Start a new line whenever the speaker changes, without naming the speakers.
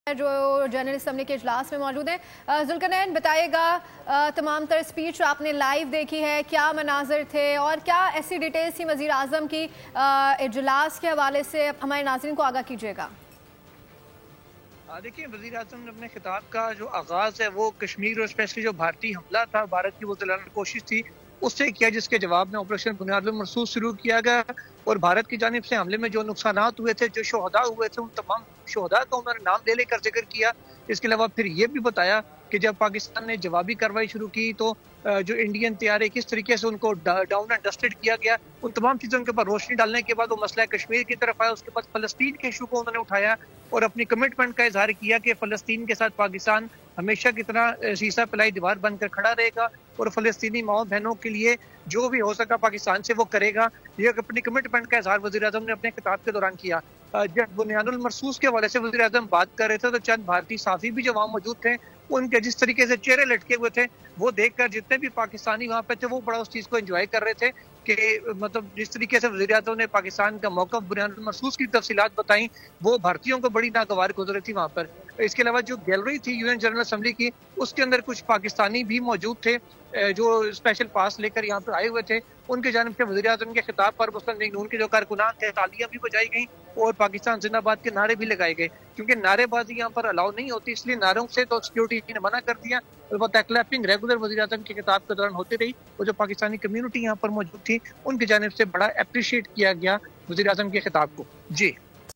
जो journalist assembly के इजलास में मौजूद है। जुल्करनैन बताइएगा, तमाम तर स्पीच आपने लाइव देखी है, क्या मनाजिर थे और क्या ऐसी डिटेल्स थी वज़ीर आज़म की इजलास के हवाले से हमारे नाज़रीन को आगाह कीजिएगा।
देखिए, वज़ीर आज़म ने अपने खिताब का जो आगाज़ है वो कश्मीर और स्पेशली जो भारतीय हमला था, भारत की वो दिलाने की कोशिश थी उससे किया, जिसके जवाब में ऑपरेशन बुनियादुल मरसूस शुरू किया गया और भारत की जानिब से हमले में जो नुकसानात हुए थे, जो शोहदा हुए थे, उन तमाम शोहदा का उन्होंने नाम ले लेकर जिक्र किया। इसके अलावा फिर ये भी बताया कि जब पाकिस्तान ने जवाबी कार्रवाई शुरू की तो जो इंडियन तैयारे किस तरीके से उनको डाउन एंड डस्टेड किया गया। उन तमाम चीज़ों के ऊपर रोशनी डालने के बाद वो मसला कश्मीर की तरफ आया। उसके बाद फ़लस्तीन के इशू को उन्होंने उठाया और अपनी कमिटमेंट का इजहार किया कि फ़लस्तीन के साथ पाकिस्तान हमेशा की तरह शीशा पिलाई दीवार बनकर खड़ा रहेगा और फ़लस्तीनी माओ बहनों के लिए जो भी हो सका पाकिस्तान से वो करेगा। ये अपनी कमिटमेंट का इजहार वज़ीर आज़म ने अपने खिताब के दौरान किया। जब बुनियादुल मरसूस के हवाले से वज़ीर आज़म बात कर रहे थे तो चंद भारतीय साफ़ी भी जो वहाँ मौजूद थे, उनके जिस तरीके से चेहरे लटके हुए थे वो देखकर जितने भी पाकिस्तानी वहाँ पे थे वो बड़ा उस चीज़ को एंजॉय कर रहे थे कि मतलब जिस तरीके से वज़ीर आज़म ने पाकिस्तान का मौक़िफ़ बुनियादुल मरसूस की तफ़सीलात बताई, वो भारतीयों को बड़ी नागवार गुज़री थी वहाँ पर। इसके अलावा जो गैलरी थी यूएन जनरल असम्बली की, उसके अंदर कुछ पाकिस्तानी भी मौजूद थे जो स्पेशल पास लेकर यहाँ पर आए हुए थे। उनकी जानिब से वज़ीर आज़म के खिताब पर मुस्लिम लीग नून के जो कारकुनान थे, तालियां भी बजाई गई और पाकिस्तान जिंदाबाद के नारे भी लगाए गए। क्योंकि नारेबाजी यहाँ पर अलाउ नहीं होती, इसलिए नारों से तो सिक्योरिटी ने मना कर दिया। अलबत्ता क्लैपिंग रेगुलर वज़ीर आज़म के खिताब के दौरान होती रही और जो पाकिस्तानी कम्युनिटी यहाँ पर मौजूद थी, उनकी जानिब से बड़ा अप्रिशिएट किया गया वज़ीर आज़म के खिताब को। जी।